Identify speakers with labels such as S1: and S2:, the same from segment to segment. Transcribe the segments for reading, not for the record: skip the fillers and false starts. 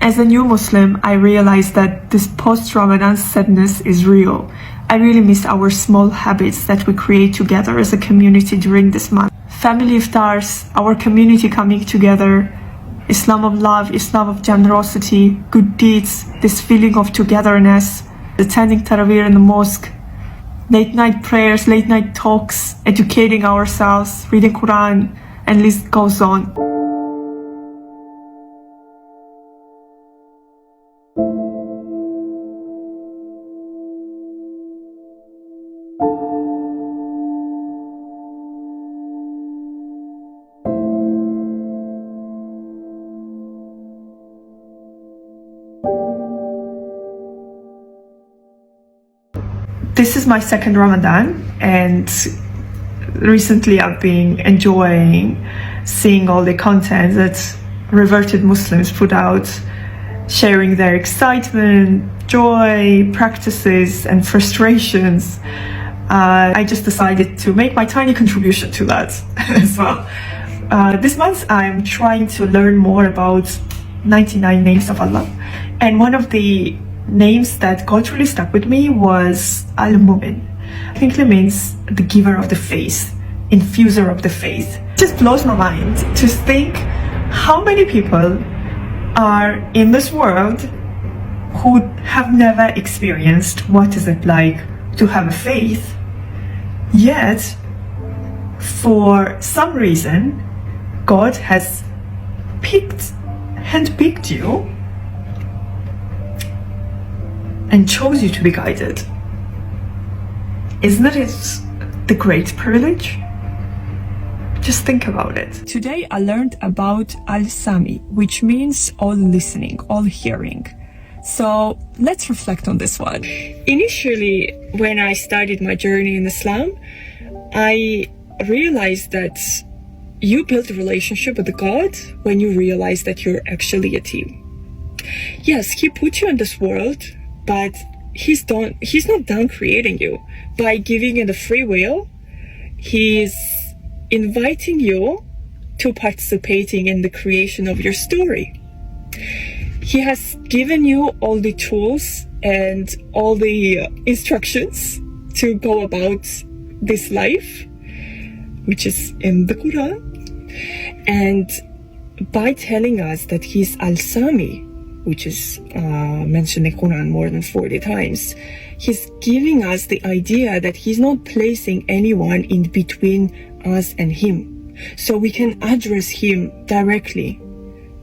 S1: As a new Muslim, I realized that this post-Ramadan sadness is real. I really miss our small habits that we create together as a community during this month. Family iftars, our community coming together, Islam of love, Islam of generosity, good deeds, this feeling of togetherness, attending Taraweeh in the mosque, late night prayers, late night talks, educating ourselves, reading Quran, and list goes on. This is my second Ramadan, and recently I've been enjoying seeing all the content that reverted Muslims put out, sharing their excitement, joy, practices, and frustrations. I just decided to make my tiny contribution to that as well. This month I'm trying to learn more about 99 names of Allah, and one of the names that culturally stuck with me was Al-Mu'min. I think it means the giver of the faith, infuser of the faith. It just blows my mind to think how many people are in this world who have never experienced what is it like to have a faith, yet for some reason God has handpicked you and chose you to be guided. Isn't it the great privilege? Just think about it. Today I learned about Al-Sami, which means all listening, all hearing. So let's reflect on this one. Initially, when I started my journey in Islam, I realized that you build a relationship with God when you realize that you're actually a team. Yes, He put you in this world, but He's not done creating you. By giving you the free will, He's inviting you to participating in the creation of your story. He has given you all the tools and all the instructions to go about this life, which is in the Quran. And by telling us that He's Al-Sami, which is mentioned in the Quran more than 40 times, He's giving us the idea that He's not placing anyone in between us and Him. So we can address Him directly,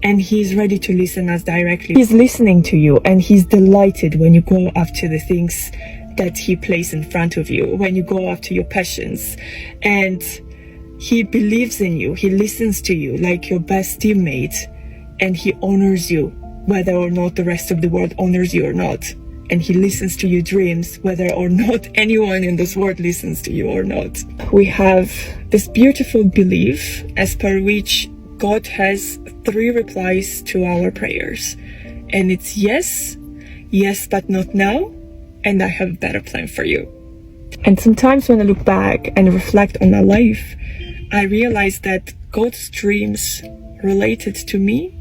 S1: and He's ready to listen us directly. He's listening to you, and He's delighted when you go after the things that He placed in front of you, when you go after your passions. And He believes in you, He listens to you like your best teammate, and He honors you, whether or not the rest of the world honors you or not. And He listens to your dreams, whether or not anyone in this world listens to you or not. We have this beautiful belief as per which God has 3 replies to our prayers. And it's yes, yes, but not now, and I have a better plan for you. And sometimes when I look back and reflect on my life, I realize that God's dreams related to me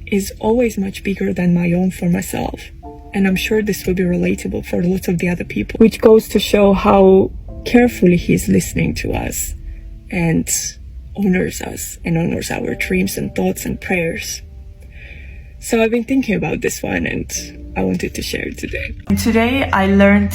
S1: is always much bigger than my own for myself. And I'm sure this will be relatable for lots of the other people, which goes to show how carefully He's listening to us and honors us and honors our dreams and thoughts and prayers. So I've been thinking about this one, and I wanted to share it today. Today I learned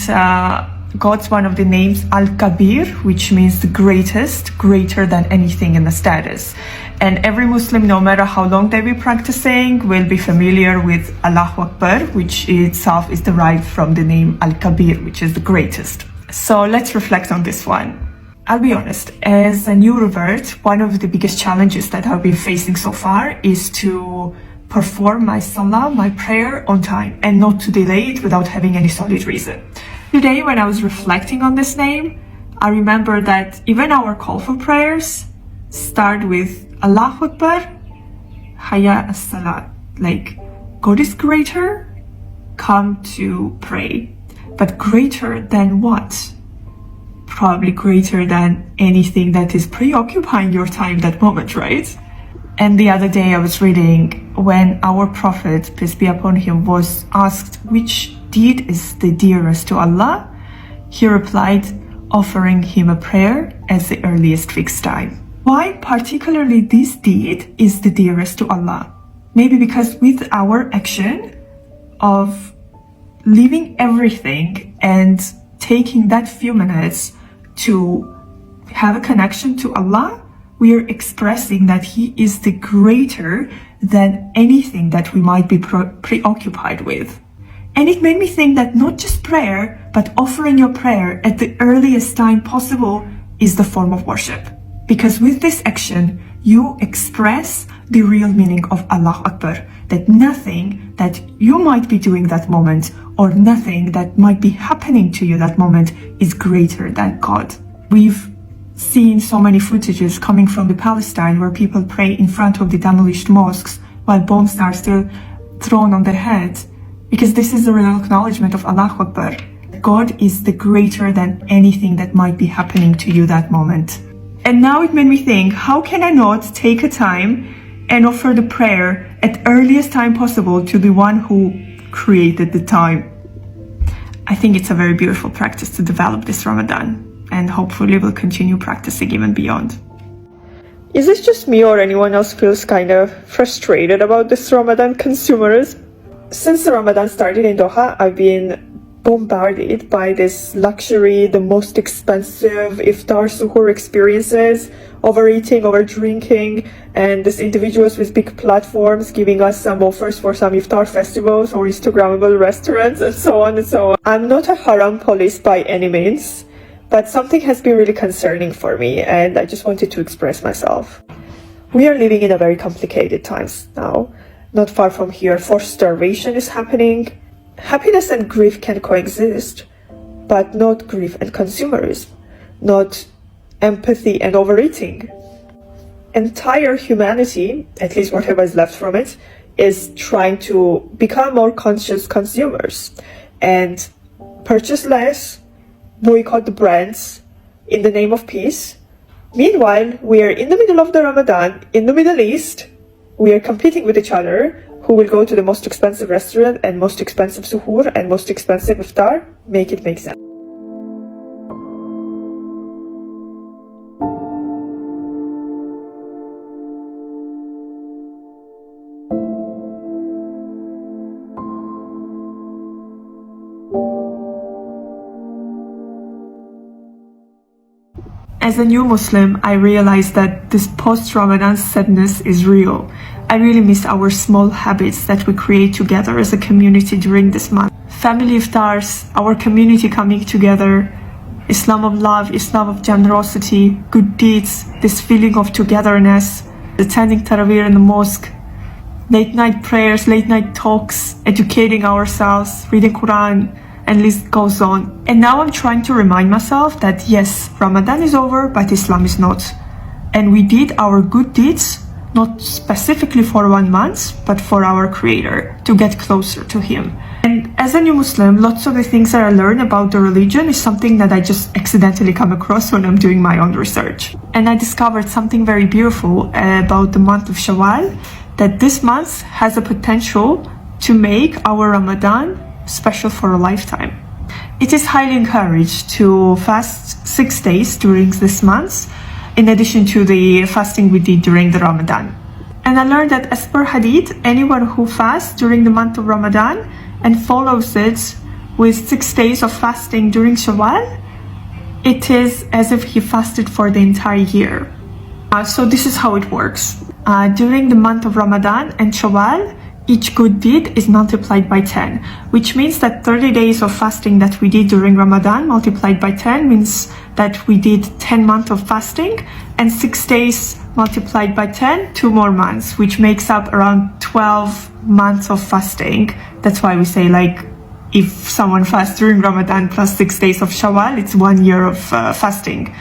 S1: God's one of the names Al-Kabir, which means the greatest, greater than anything in the status. And every Muslim, no matter how long they be practicing, will be familiar with Allahu Akbar, which itself is derived from the name Al-Kabir, which is the greatest. So let's reflect on this one. I'll be honest, as a new revert, one of the biggest challenges that I've been facing so far is to perform my salah, my prayer on time, and not to delay it without having any solid reason. Today, when I was reflecting on this name, I remember that even our call for prayers start with Allahu Akbar, Hayya as-Salat. Like, God is greater, come to pray. But greater than what? Probably greater than anything that is preoccupying your time that moment, right? And the other day I was reading when our Prophet, peace be upon him, was asked which deed is the dearest to Allah, he replied, offering him a prayer as the earliest fixed time. Why particularly this deed is the dearest to Allah? Maybe because with our action of leaving everything and taking that few minutes to have a connection to Allah, we are expressing that He is the greater than anything that we might be preoccupied with. And it made me think that not just prayer, but offering your prayer at the earliest time possible is the form of worship. Because with this action, you express the real meaning of Allah Akbar, that nothing that you might be doing that moment or nothing that might be happening to you that moment is greater than God. We've seen so many footages coming from the Palestine where people pray in front of the demolished mosques while bombs are still thrown on their heads, because this is a real acknowledgement of Allah Akbar. God is the greater than anything that might be happening to you that moment. And now it made me think, how can I not take a time and offer the prayer at earliest time possible to the one who created the time? I think it's a very beautiful practice to develop this Ramadan, and hopefully we'll continue practicing even beyond. Is this just me or anyone else feels kind of frustrated about this Ramadan consumerism? Since the Ramadan started in Doha, I've been bombarded by this luxury, the most expensive iftar suhoor experiences, overeating, overdrinking, and these individuals with big platforms giving us some offers for some iftar festivals or Instagrammable restaurants and so on and so on. I'm not a haram police by any means, but something has been really concerning for me, and I just wanted to express myself. We are living in a very complicated times now. Not far from here, forced starvation is happening. Happiness and grief can coexist, but not grief and consumerism, not empathy and overeating. Entire humanity, at least whatever is left from it, is trying to become more conscious consumers and purchase less, boycott the brands in the name of peace. Meanwhile, we are in the middle of the Ramadan in the Middle East. We are competing with each other. Who will go to the most expensive restaurant and most expensive suhoor and most expensive iftar? Make it make sense. As a new Muslim, I realized that this post-Ramadan sadness is real. I really miss our small habits that we create together as a community during this month. Family iftars, our community coming together, Islam of love, Islam of generosity, good deeds, this feeling of togetherness, attending Taraweeh in the mosque, late night prayers, late night talks, educating ourselves, reading Quran, and list goes on. And now I'm trying to remind myself that yes, Ramadan is over, but Islam is not. And we did our good deeds not specifically for 1 month, but for our Creator, to get closer to Him. And as a new Muslim, lots of the things that I learn about the religion is something that I just accidentally come across when I'm doing my own research. And I discovered something very beautiful about the month of Shawwal, that this month has a potential to make our Ramadan special for a lifetime. It is highly encouraged to fast 6 days during this month, in addition to the fasting we did during the Ramadan. And I learned that as per Hadith, anyone who fasts during the month of Ramadan and follows it with 6 days of fasting during Shawwal, it is as if he fasted for the entire year. So this is how it works. During the month of Ramadan and Shawwal, each good deed is multiplied by 10, which means that 30 days of fasting that we did during Ramadan multiplied by 10 means that we did 10 months of fasting, and 6 days multiplied by 10, 2 more months, which makes up around 12 months of fasting. That's why we say, like, if someone fasts during Ramadan plus 6 days of Shawwal, it's 1 year of fasting.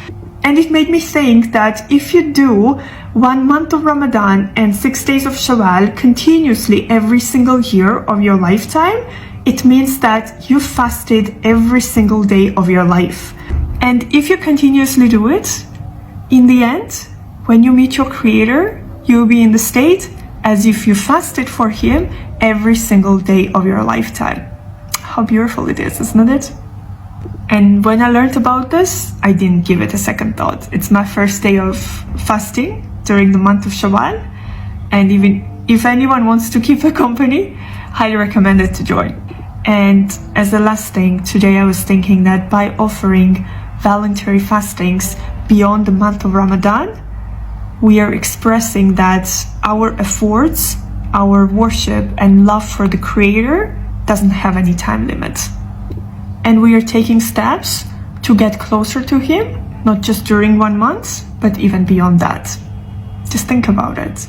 S1: And it made me think that if you do 1 month of Ramadan and 6 days of Shawwal continuously every single year of your lifetime, it means that you fasted every single day of your life. And if you continuously do it, in the end, when you meet your Creator, you'll be in the state as if you fasted for Him every single day of your lifetime. How beautiful it is, isn't it? And when I learned about this, I didn't give it a second thought. It's my first day of fasting during the month of Shawwal, and even if anyone wants to keep a company, highly recommend it to join. And as the last thing, today I was thinking that by offering voluntary fastings beyond the month of Ramadan, we are expressing that our efforts, our worship and love for the Creator doesn't have any time limit. And we are taking steps to get closer to Him, not just during 1 month, but even beyond that. Just think about it.